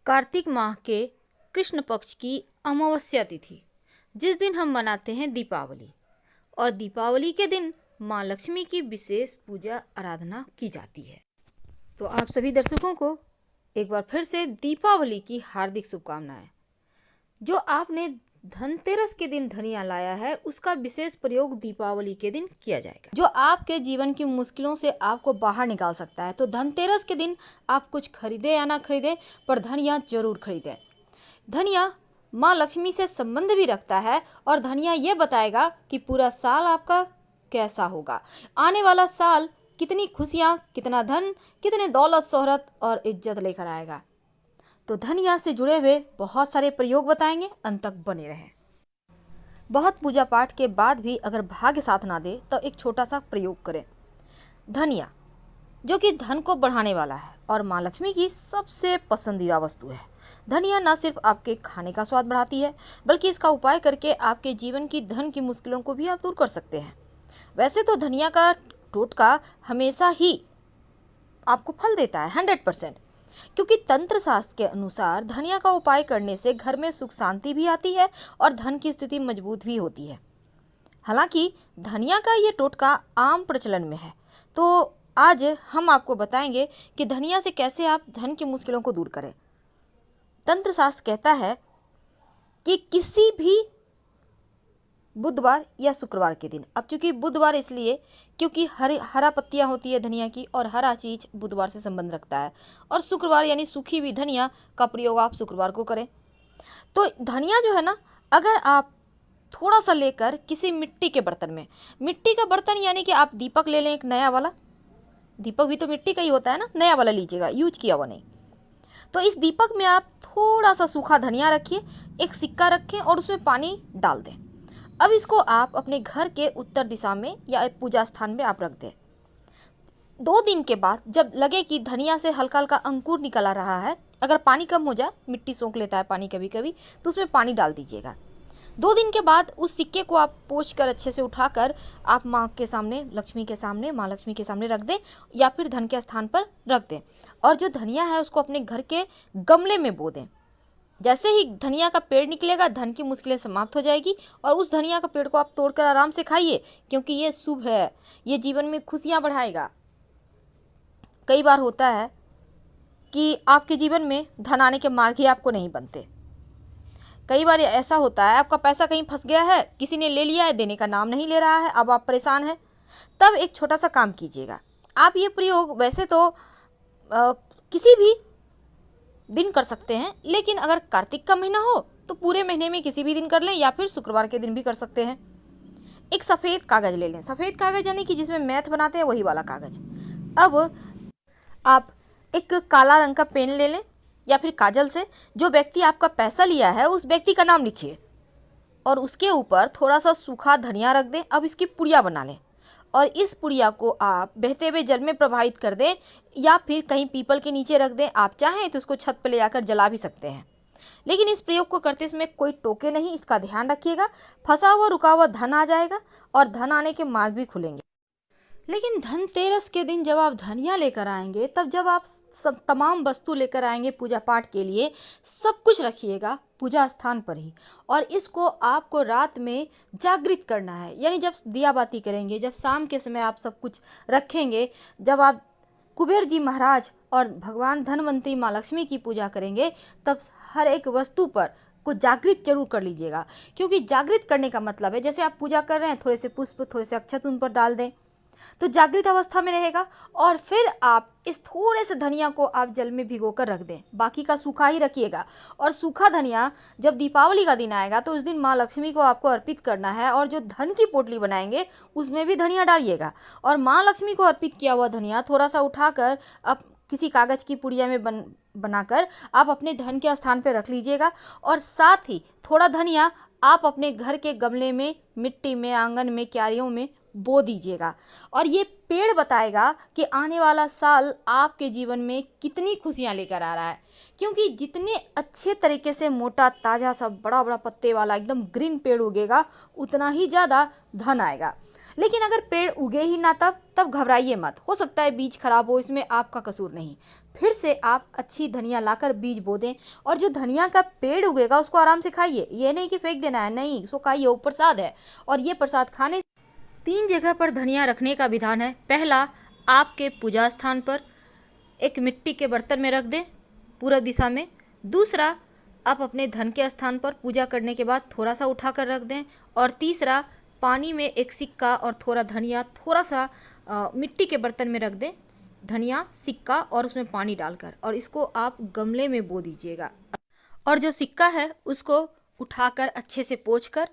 कार्तिक माह के कृष्ण पक्ष की अमावस्या तिथि, जिस दिन हम मनाते हैं दीपावली। और दीपावली के दिन माँ लक्ष्मी की विशेष पूजा आराधना की जाती है। तो आप सभी दर्शकों को एक बार फिर से दीपावली की हार्दिक शुभकामनाएं। जो आपने धनतेरस के दिन धनिया लाया है, उसका विशेष प्रयोग दीपावली के दिन किया जाएगा, जो आपके जीवन की मुश्किलों से आपको बाहर निकाल सकता है। तो धनतेरस के दिन आप कुछ खरीदे या ना खरीदे, पर धनिया जरूर खरीदें। धनिया माँ लक्ष्मी से संबंध भी रखता है और धनिया ये बताएगा कि पूरा साल आपका कैसा होगा, आने वाला साल कितनी खुशियाँ, कितना धन, कितने दौलत, शोहरत और इज्जत लेकर आएगा। तो धनिया से जुड़े हुए बहुत सारे प्रयोग बताएंगे, अंत तक बने रहें। बहुत पूजा पाठ के बाद भी अगर भाग्य साथ ना दे तो एक छोटा सा प्रयोग करें। धनिया जो कि धन को बढ़ाने वाला है और माँ लक्ष्मी की सबसे पसंदीदा वस्तु है। धनिया न सिर्फ आपके खाने का स्वाद बढ़ाती है, बल्कि इसका उपाय करके आपके जीवन की धन की मुश्किलों को भी आप दूर कर सकते हैं। वैसे तो धनिया का टोटका हमेशा ही आपको फल देता है 100%, क्योंकि तंत्र शास्त्र के अनुसार धनिया का उपाय करने से घर में सुख शांति भी आती है और धन की स्थिति मजबूत भी होती है। हालांकि धनिया का ये टोटका आम प्रचलन में है, तो आज हम आपको बताएंगे कि धनिया से कैसे आप धन की मुश्किलों को दूर करें। तंत्र शास्त्र कहता है कि किसी भी बुधवार या शुक्रवार के दिन, अब चूंकि बुधवार इसलिए क्योंकि हरा पत्तियां होती है धनिया की, और हरा चीज बुधवार से संबंध रखता है, और शुक्रवार यानी सूखी हुई धनिया का प्रयोग आप शुक्रवार को करें। तो धनिया जो है ना, अगर आप थोड़ा सा लेकर किसी मिट्टी के बर्तन में, मिट्टी का बर्तन यानी कि आप दीपक ले लें, एक नया वाला, दीपक भी तो मिट्टी का ही होता है ना, नया वाला लीजिएगा, यूज किया हुआ नहीं। तो इस दीपक में आप थोड़ा सा सूखा धनिया रखिए, एक सिक्का रखें और उसमें पानी डाल दें। अब इसको आप अपने घर के उत्तर दिशा में या पूजा स्थान में आप रख दें। 2 दिन के बाद जब लगे कि धनिया से हल्का हल्का अंकुर निकल आ रहा है, अगर पानी कम हो जाए, मिट्टी सोख लेता है पानी कभी कभी, तो उसमें पानी डाल दीजिएगा। 2 दिन के बाद उस सिक्के को आप पोंछ कर अच्छे से उठाकर आप माँ के सामने, लक्ष्मी के सामने, माँ लक्ष्मी के सामने रख दें या फिर धन के स्थान पर रख दें। और जो धनिया है उसको अपने घर के गमले में बो दें। जैसे ही धनिया का पेड़ निकलेगा, धन की मुश्किलें समाप्त हो जाएगी और उस धनिया का पेड़ को आप तोड़कर आराम से खाइए, क्योंकि ये शुभ है, ये जीवन में खुशियाँ बढ़ाएगा। कई बार होता है कि आपके जीवन में धन आने के मार्ग ही आपको नहीं बनते। कई बार ऐसा होता है, आपका पैसा कहीं फंस गया है, किसी ने ले लिया है, देने का नाम नहीं ले रहा है, अब आप परेशान हैं। तब एक छोटा सा काम कीजिएगा। आप ये प्रयोग वैसे तो किसी भी दिन कर सकते हैं, लेकिन अगर कार्तिक का महीना हो तो पूरे महीने में किसी भी दिन कर लें या फिर शुक्रवार के दिन भी कर सकते हैं। एक सफ़ेद कागज़ ले लें, सफ़ेद कागज़ यानी कि जिसमें मैथ बनाते हैं वही वाला कागज़। अब आप एक काला रंग का पेन ले लें या फिर काजल से जो व्यक्ति आपका पैसा लिया है उस व्यक्ति का नाम लिखिए और उसके ऊपर थोड़ा सा सूखा धनिया रख दें। अब इसकी पुड़िया बना लें और इस पुड़िया को आप बहते हुए जल में प्रवाहित कर दें या फिर कहीं पीपल के नीचे रख दें। आप चाहें तो उसको छत पर ले जाकर जला भी सकते हैं, लेकिन इस प्रयोग को करते समय कोई टोके नहीं, इसका ध्यान रखिएगा। फंसा हुआ रुका हुआ धन आ जाएगा और धन आने के मार्ग भी खुलेंगे। लेकिन धनतेरस के दिन जब आप धनिया लेकर आएंगे, तब जब आप सब तमाम वस्तु लेकर आएंगे पूजा पाठ के लिए, सब कुछ रखिएगा पूजा स्थान पर ही। और इसको आपको रात में जागृत करना है, यानी जब दिया बाती करेंगे, जब शाम के समय आप सब कुछ रखेंगे, जब आप कुबेर जी महाराज और भगवान धनवंतरी माँ लक्ष्मी की पूजा करेंगे, तब हर एक वस्तु पर को जागृत जरूर कर लीजिएगा। क्योंकि जागृत करने का मतलब है, जैसे आप पूजा कर रहे हैं, थोड़े से पुष्प, थोड़े से अक्षत उन पर डाल दें तो जागृत अवस्था में रहेगा। और फिर आप इस थोड़े से धनिया को आप जल में भिगोकर रख दें, बाकी का सूखा ही रखिएगा। और सूखा धनिया जब दीपावली का दिन आएगा तो उस दिन माँ लक्ष्मी को आपको अर्पित करना है, और जो धन की पोटली बनाएंगे उसमें भी धनिया डालिएगा। और माँ लक्ष्मी को अर्पित किया हुआ धनिया थोड़ा सा उठाकर अब किसी कागज़ की पुड़िया में बनाकर आप अपने धन के स्थान पर रख लीजिएगा। और साथ ही थोड़ा धनिया आप अपने घर के गमले में, मिट्टी में, आंगन में, क्यारियों में बो दीजिएगा। और ये पेड़ बताएगा कि आने वाला साल आपके जीवन में कितनी खुशियां लेकर आ रहा है। क्योंकि जितने अच्छे तरीके से मोटा, ताज़ा, सब बड़ा बड़ा पत्ते वाला एकदम ग्रीन पेड़ उगेगा, उतना ही ज़्यादा धन आएगा। लेकिन अगर पेड़ उगे ही ना तब घबराइए मत, हो सकता है बीज खराब हो, इसमें आपका कसूर नहीं। फिर से आप अच्छी धनिया लाकर बीज बो दें और जो धनिया का पेड़ उगेगा उसको आराम से खाइए। ये नहीं कि फेंक देना है, नहीं, उसको खाइए, वो प्रसाद है। और ये प्रसाद खाने 3 जगह पर धनिया रखने का विधान है। पहला, आपके पूजा स्थान पर एक मिट्टी के बर्तन में रख दें पूरब दिशा में। दूसरा, आप अपने धन के स्थान पर पूजा करने के बाद थोड़ा सा उठाकर रख दें। और तीसरा, पानी में एक सिक्का और थोड़ा धनिया थोड़ा सा मिट्टी के बर्तन में रख दें, धनिया सिक्का और उसमें पानी डालकर, और इसको आप गमले में बो दीजिएगा। और जो सिक्का है उसको उठाकर अच्छे से पोंछकर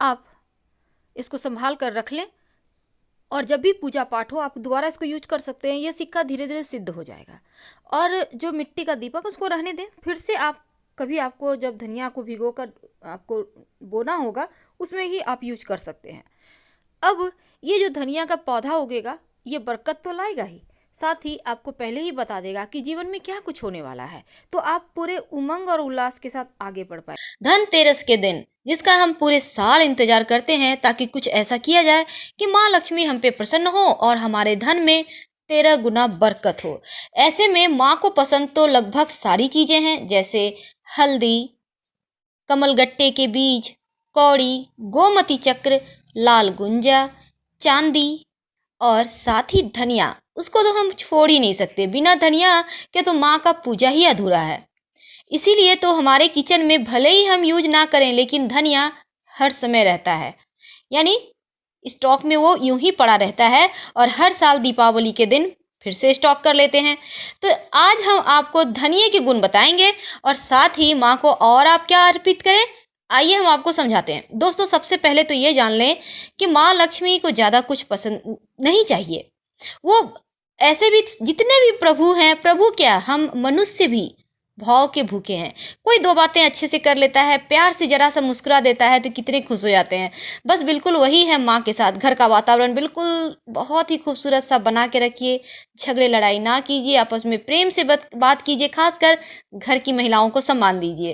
आप इसको संभाल कर रख लें, और जब भी पूजा पाठ हो आप दोबारा इसको यूज कर सकते हैं। ये सिक्का धीरे धीरे सिद्ध हो जाएगा। और जो मिट्टी का दीपक उसको रहने दें। फिर से आप कभी आपको जब धनिया को भिगो कर आपको बोना होगा उसमें ही आप यूज कर सकते हैं। अब ये जो धनिया का पौधा उगेगा ये बरकत तो लाएगा ही, साथ ही आपको पहले ही बता देगा कि जीवन में क्या कुछ होने वाला है, तो आप पूरे उमंग और उल्लास के साथ आगे बढ़ पाए। धनतेरस के दिन जिसका हम पूरे साल इंतजार करते हैं ताकि कुछ ऐसा किया जाए कि माँ लक्ष्मी हम पे प्रसन्न हो और हमारे धन में 13 गुना बरकत हो। ऐसे में माँ को पसंद तो लगभग सारी चीजें हैं, जैसे हल्दी, कमलगट्टे के बीज, कौड़ी, गोमती चक्र, लाल गुंजा, चांदी और साथ ही धनिया। उसको तो हम छोड़ ही नहीं सकते। बिना धनिया के तो माँ का पूजा ही अधूरा है। इसीलिए तो हमारे किचन में भले ही हम यूज ना करें लेकिन धनिया हर समय रहता है, यानी स्टॉक में वो यूं ही पड़ा रहता है और हर साल दीपावली के दिन फिर से स्टॉक कर लेते हैं। तो आज हम आपको धनिये के गुण बताएंगे और साथ ही माँ को और आप क्या अर्पित करें, आइए हम आपको समझाते हैं। दोस्तों, सबसे पहले तो ये जान लें कि माँ लक्ष्मी को ज़्यादा कुछ पसंद नहीं चाहिए। वो ऐसे भी जितने भी प्रभु हैं, प्रभु क्या, हम मनुष्य भी भाव के भूखे हैं। कोई 2 बातें अच्छे से कर लेता है, प्यार से जरा सा मुस्कुरा देता है तो कितने खुश हो जाते हैं। बस बिल्कुल वही है माँ के साथ। घर का वातावरण बिल्कुल बहुत ही खूबसूरत सा बना के रखिए, झगड़े लड़ाई ना कीजिए, आपस में प्रेम से बात कीजिए, खासकर घर की महिलाओं को सम्मान दीजिए।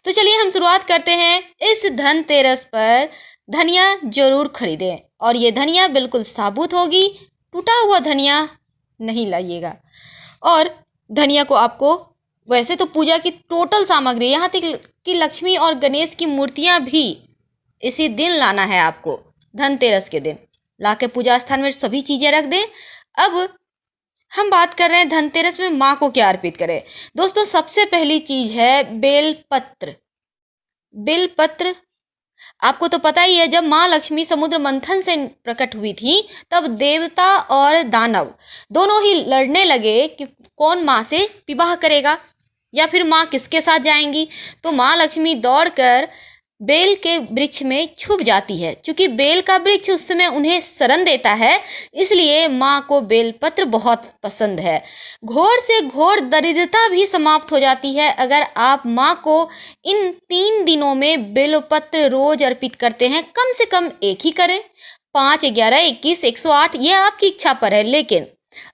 तो चलिए हम शुरुआत करते हैं। इस धनतेरस पर धनिया जरूर खरीदें और ये धनिया बिल्कुल साबुत होगी, टूटा हुआ धनिया नहीं लाइएगा। और धनिया को आपको वैसे तो पूजा की टोटल सामग्री, यहाँ तक कि लक्ष्मी और गणेश की मूर्तियाँ भी इसी दिन लाना है आपको। धनतेरस के दिन लाके पूजा स्थान में सभी चीज़ें रख दें। अब हम बात कर रहे हैं धनतेरस में माँ को क्या अर्पित करें। दोस्तों, सबसे पहली चीज़ है बेलपत्र। बेलपत्र आपको तो पता ही है, जब माँ लक्ष्मी समुद्र मंथन से प्रकट हुई थी तब देवता और दानव दोनों ही लड़ने लगे कि कौन माँ से विवाह करेगा या फिर माँ किसके साथ जाएंगी। तो माँ लक्ष्मी दौड़कर बेल के वृक्ष में छुप जाती है। चूंकि बेल का वृक्ष उस समय उन्हें शरण देता है, इसलिए माँ को बेलपत्र बहुत पसंद है। घोर से घोर दरिद्रता भी समाप्त हो जाती है अगर आप माँ को इन 3 दिनों में बेलपत्र रोज अर्पित करते हैं। कम से कम एक ही करें, 5, 11, 21, 108 ये आपकी इच्छा पर है। लेकिन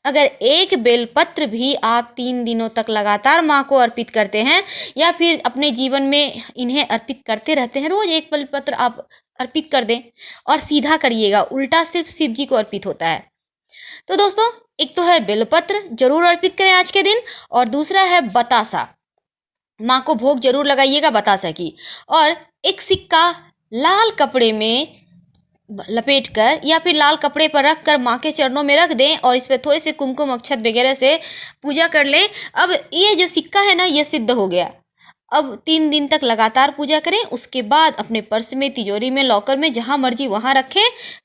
अगर एक बेलपत्र भी आप 3 दिनों तक लगातार माँ को अर्पित करते हैं या फिर अपने जीवन में इन्हें अर्पित करते रहते हैं, रोज एक बेलपत्र आप अर्पित कर दें और सीधा करिएगा, उल्टा सिर्फ शिव जी को अर्पित होता है। तो दोस्तों, एक तो है बेलपत्र जरूर अर्पित करें आज के दिन, और दूसरा है बतासा। माँ को भोग जरूर लगाइएगा बतासा की। और एक सिक्का लाल कपड़े में लपेट कर या फिर लाल कपड़े पर रख कर माँ के चरणों में रख दें और इस पर थोड़े से कुमकुम अक्षत वगैरह से पूजा कर लें। अब ये जो सिक्का है ना, ये सिद्ध हो गया। अब 3 दिन तक लगातार पूजा करें, उसके बाद अपने पर्स में, तिजोरी में, लॉकर में, जहाँ मर्जी वहाँ रखें।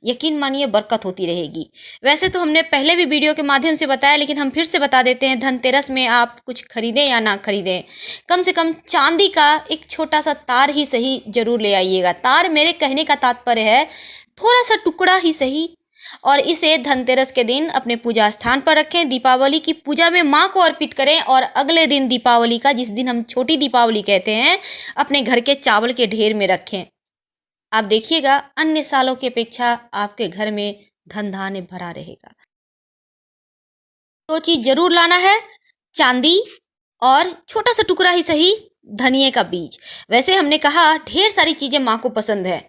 यकीन मानिए बरकत होती रहेगी। वैसे तो हमने पहले भी वीडियो के माध्यम से बताया, लेकिन हम फिर से बता देते हैं। धनतेरस में आप कुछ खरीदें या ना खरीदें, कम से कम चांदी का एक छोटा सा तार ही सही जरूर ले आइएगा। तार मेरे कहने का तात्पर्य है थोड़ा सा टुकड़ा ही सही, और इसे धनतेरस के दिन अपने पूजा स्थान पर रखें। दीपावली की पूजा में माँ को अर्पित करें और अगले दिन दीपावली का, जिस दिन हम छोटी दीपावली कहते हैं, अपने घर के चावल के ढेर में रखें। आप देखिएगा अन्य सालों की अपेक्षा आपके घर में धन धान्य भरा रहेगा। तो चीज जरूर लाना है, चांदी और छोटा सा टुकड़ा ही सही धनिये का बीज। वैसे हमने कहा ढेर सारी चीजें माँ को पसंद है,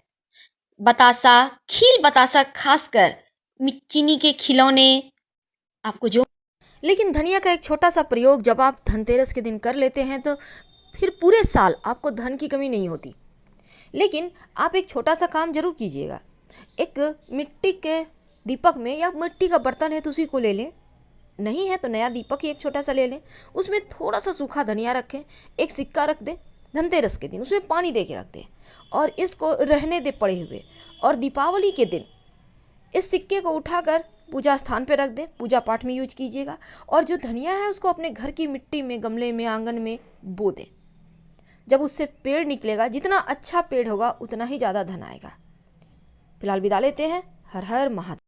बतासा, खील बतासा, खासकर चीनी के खिलौने, आपको जो लेकिन धनिया का एक छोटा सा प्रयोग जब आप धनतेरस के दिन कर लेते हैं तो फिर पूरे साल आपको धन की कमी नहीं होती। लेकिन आप एक छोटा सा काम जरूर कीजिएगा। एक मिट्टी के दीपक में या मिट्टी का बर्तन है तो उसी को ले लें, नहीं है तो नया दीपक ही एक छोटा सा ले लें, उसमें थोड़ा सा सूखा धनिया रखें, एक सिक्का रख दें, धनतेरस के दिन उसमें पानी दे के रख दें और इसको रहने दे पड़े हुए। और दीपावली के दिन इस सिक्के को उठाकर पूजा स्थान पर रख दें, पूजा पाठ में यूज कीजिएगा। और जो धनिया है उसको अपने घर की मिट्टी में, गमले में, आंगन में बो दें। जब उससे पेड़ निकलेगा, जितना अच्छा पेड़ होगा उतना ही ज़्यादा धन आएगा। फिलहाल विदा लेते हैं। हर हर महादेव।